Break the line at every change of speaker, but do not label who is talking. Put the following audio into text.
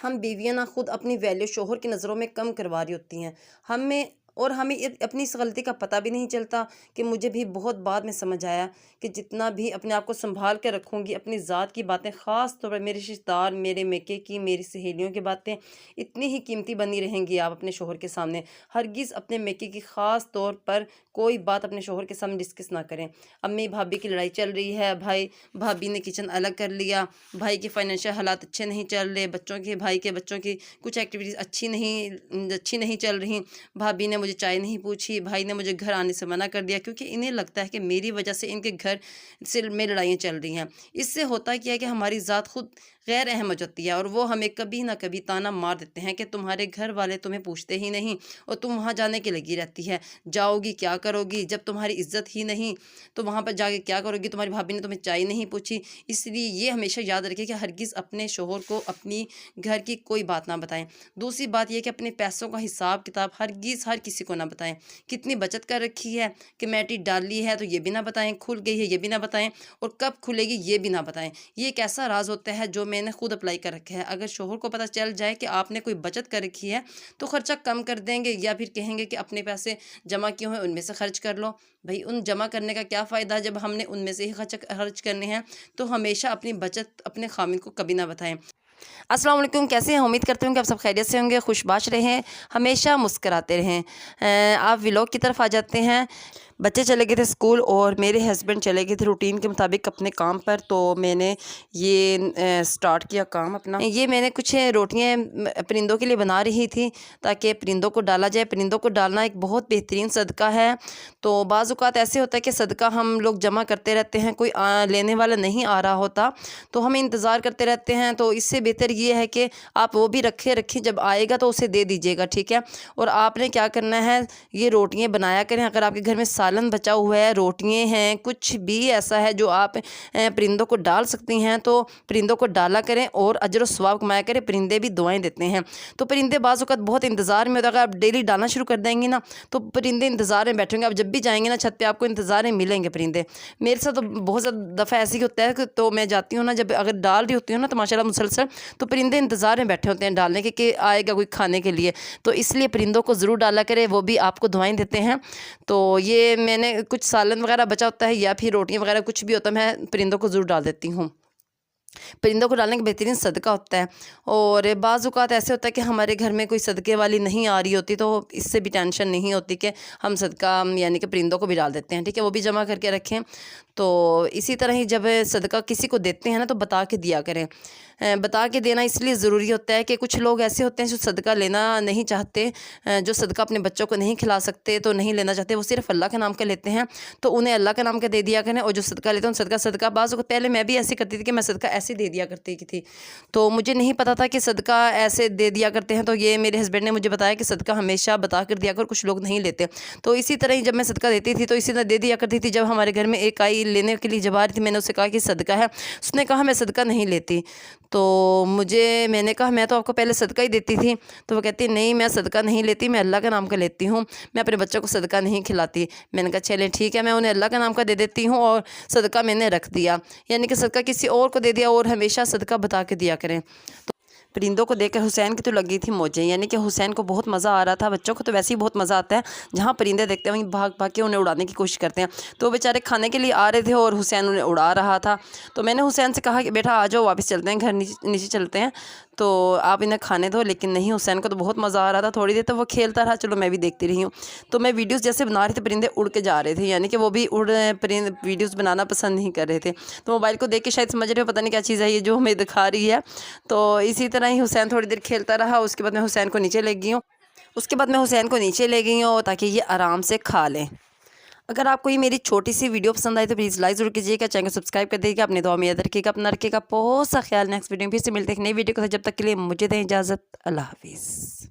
ہم بیویاں نہ خود اپنی ویلیو شوہر کی نظروں میں کم کروا رہی ہوتی ہیں، ہمیں اپنی اس غلطی کا پتہ بھی نہیں چلتا کہ مجھے بھی بہت بعد میں سمجھ آیا کہ جتنا بھی اپنے آپ کو سنبھال کے رکھوں گی، اپنی ذات کی باتیں، خاص طور پر میرے رشتہ دار، میرے میکے کی، میری سہیلیوں کی باتیں اتنی ہی قیمتی بنی رہیں گی آپ اپنے شوہر کے سامنے۔ ہرگز اپنے میکے کی خاص طور پر کوئی بات اپنے شوہر کے سامنے ڈسکس نہ کریں۔ امی بھابھی کی لڑائی چل رہی ہے، بھابھی نے کچن الگ کر لیا، بھائی کے فائنینشیل حالات اچھے نہیں چل رہے، بھائی کے بچوں کی کچھ ایکٹیویٹیز اچھی نہیں چل رہی، بھابھی نے مجھے چائے نہیں پوچھی، بھائی نے مجھے گھر آنے سے منع کر دیا، کیونکہ انہیں لگتا ہے کہ میری وجہ سے ان کے گھر سے میں لڑائیاں چل رہی ہیں۔ اس سے ہوتا کیا ہے کہ ہماری ذات خود غیر اہم ہو جاتی ہے، اور وہ ہمیں کبھی نہ کبھی تانا مار دیتے ہیں کہ تمہارے گھر والے تمہیں پوچھتے ہی نہیں اور تم وہاں جانے کی لگی رہتی ہے، جاؤ گی کیا کرو گی، جب تمہاری عزت ہی نہیں تو وہاں پر جا کے کیا کرو گی، تمہاری بھابھی نے تمہیں چائے نہیں پوچھی۔ اس لیے یہ ہمیشہ یاد رکھے کہ ہرگز اپنے شوہر کو اپنی گھر کی کوئی بات نہ بتائیں۔ دوسری بات یہ کہ اپنے پیسوں کا حساب کتاب ہرگز ہر کسی کو نہ بتائیں۔ کتنی بچت کر رکھی ہے، کمیٹی ڈالی ہے تو یہ بھی نہ بتائیں، کھل گئی ہے یہ بھی نہ بتائیں، اور کب کھلے گی یہ بھی نہ بتائیں۔ یہ ایک ایسا راز ہوتا ہے جو میں نے خود اپلائی کر رکھا ہے۔ اگر شوہر کو پتہ چل جائے کہ آپ نے کوئی بچت کر رکھی ہے تو خرچہ کم کر دیں گے، یا پھر کہیں گے کہ اپنے پیسے جمع کیے ہوئے ان میں سے خرچ کر لو۔ بھئی ان جمع کرنے کا کیا فائدہ جب ہم نے ان میں سے ہی خرچ کرنے ہیں؟ تو ہمیشہ اپنی بچت اپنے خامن کو کبھی نہ بتائیں۔ السلام علیکم، کیسے ہیں؟ امید کرتے ہوں کہ آپ سب خیریت سے ہوں گے، خوش باش رہیں، ہمیشہ مسکراتے رہیں۔ آپ ولاگ کی طرف آ جاتے ہیں۔ بچے چلے گئے تھے اسکول اور میرے ہسبینڈ چلے گئے تھے روٹین کے مطابق اپنے کام پر، تو میں نے یہ سٹارٹ کیا کام اپنا۔ یہ میں نے کچھ روٹیاں پرندوں کے لیے بنا رہی تھی تاکہ پرندوں کو ڈالا جائے۔ پرندوں کو ڈالنا ایک بہت بہترین صدقہ ہے۔ تو بعض اوقات ایسے ہوتا ہے کہ صدقہ ہم لوگ جمع کرتے رہتے ہیں، کوئی لینے والا نہیں آ رہا ہوتا تو ہمیں انتظار کرتے رہتے ہیں، تو اس سے بہتر یہ ہے کہ آپ وہ بھی رکھیں، جب آئے گا تو اسے دے دیجیے گا، ٹھیک ہے؟ اور آپ نے کیا کرنا ہے، یہ روٹیاں بنایا کریں۔ اگر آپ کے گھر میں سالن بچا ہوا ہے، روٹیاں ہیں، کچھ بھی ایسا ہے جو آپ پرندوں کو ڈال سکتی ہیں تو پرندوں کو ڈالا کریں اور اجر و ثواب کمایا کریں۔ پرندے بھی دعائیں دیتے ہیں، تو پرندے بعض اوقات بہت انتظار میں ہوتے ہیں۔ اگر آپ ڈیلی ڈالنا شروع کر دیں گی نا تو پرندے انتظار میں بیٹھیں گے، آپ جب بھی جائیں گے نا چھت پہ آپ کو انتظار میں ملیں گے پرندے۔ میرے ساتھ تو بہت زیادہ دفعہ ایسے ہی ہوتا ہے کہ تو میں جاتی ہوں نا، جب اگر ڈال رہی ہوتی ہوں نا تو ماشاءاللہ مسلسل، تو پرندے انتظار میں بیٹھے ہوتے ہیں ڈالنے کے کہ آئے گا کوئی کھانے کے لیے۔ تو اس لیے پرندوں کو ضرور ڈالا کرے، وہ بھی آپ کو دعائیں دیتے ہیں۔ تو یہ میں نے کچھ سالن وغیرہ بچا ہوتا ہے یا پھر روٹیاں وغیرہ کچھ بھی ہوتا ہے، میں پرندوں کو ضرور ڈال دیتی ہوں۔ پرندوں کو ڈالنے کا بہترین صدقہ ہوتا ہے۔ اور بعض اوقات ایسے ہوتا ہے کہ ہمارے گھر میں کوئی صدقے والی نہیں آ رہی ہوتی، تو اس سے بھی ٹینشن نہیں ہوتی کہ ہم صدقہ یعنی کہ پرندوں کو بھی ڈال دیتے ہیں، ٹھیک ہے؟ وہ بھی جمع کر کے رکھیں۔ تو اسی طرح ہی جب صدقہ کسی کو دیتے ہیں نا تو بتا کے دیا کریں۔ بتا کے دینا اس لیے ضروری ہوتا ہے کہ کچھ لوگ ایسے ہوتے ہیں جو صدقہ لینا نہیں چاہتے، جو صدقہ اپنے بچوں کو نہیں کھلا سکتے تو نہیں لینا چاہتے، وہ صرف اللہ کے نام کا لیتے ہیں، تو انہیں اللہ کے نام کا دے دیا کریں۔ اور جو صدقہ لیتے ہیں صدقہ بعض وقت پہلے میں بھی ایسے کرتی تھی کہ میں صدقہ ایسے دے دیا کرتی تھی، تو مجھے نہیں پتا تھا کہ صدقہ ایسے دے دیا کرتے ہیں۔ تو یہ میرے ہسبینڈ نے مجھے بتایا کہ صدقہ ہمیشہ بتا کر دیا کر، کچھ لوگ نہیں لیتے۔ تو اسی طرح ہی جب میں صدقہ دیتی تھی تو اسی طرح دے دیا کرتی تھی۔ جب ہمارے گھر میں ایک آئی لینے کے لیے جب آ رہی تھی، میں نے اسے کہا کہ صدقہ ہے، اس نے کہا میں صدقہ نہیں لیتی۔ تو میں نے کہا میں تو آپ کو پہلے صدقہ ہی دیتی تھی، تو وہ کہتی نہیں میں صدقہ نہیں لیتی، میں اللہ کے نام کا لیتی ہوں، میں اپنے بچوں کو صدقہ نہیں کھلاتی۔ میں نے کہا چلیں ٹھیک ہے، میں انہیں اللہ کے نام کا دے دیتی ہوں، اور صدقہ میں نے رکھ دیا، یعنی کہ صدقہ کسی اور کو دے دیا، اور ہمیشہ صدقہ بتا کے دیا کریں۔ پرندوں کو دیکھ کر حسین کی تو لگی تھی موجیں، یعنی کہ حسین کو بہت مزہ آ رہا تھا۔ بچوں کو تو ویسے ہی بہت مزہ آتا ہے، جہاں پرندے دیکھتے ہیں وہیں بھاگ بھاگ کے انہیں اڑانے کی کوشش کرتے ہیں۔ تو وہ بیچارے کھانے کے لیے آ رہے تھے اور حسین انہیں اڑا رہا تھا۔ تو میں نے حسین سے کہا کہ بیٹا آ جاؤ، واپس چلتے ہیں گھر، نیچے چلتے ہیں، تو آپ انہیں کھانے دو۔ لیکن نہیں، حسین کو تو بہت مزہ آ رہا تھا، تھوڑی دیر تو وہ کھیلتا رہا، چلو میں بھی دیکھتی رہی ہوں۔ تو میں ویڈیوز جیسے بنا رہی تھی، پرندے اڑ کے جا رہے تھے، یعنی کہ وہ بھی ویڈیوز بنانا پسند نہیں کر رہے تھے۔ تو موبائل کو دیکھ کے شاید سمجھ رہے ہو پتہ نہیں کیا چیز ہے یہ جو ہمیں دکھا رہی ہے۔ تو اسی طرح ہی حسین تھوڑی دیر کھیلتا رہا، اس کے بعد میں حسین کو نیچے لے گئی ہوں تاکہ یہ آرام سے کھا لیں۔ اگر آپ کو یہ میری چھوٹی سی ویڈیو پسند آئی تو پلیز لائک ضرور کیجیے گا، چینل کو سبسکرائب کر دیجیے گا، اپنے دعا میں یاد رکھیے گا، اپنا رکھیے گا بہت سا خیال۔ نیکسٹ ویڈیو میں پھر سے ملتے ہیں ایک نئی ویڈیو کے ساتھ، جب تک کے لیے مجھے دیں اجازت، اللہ حافظ۔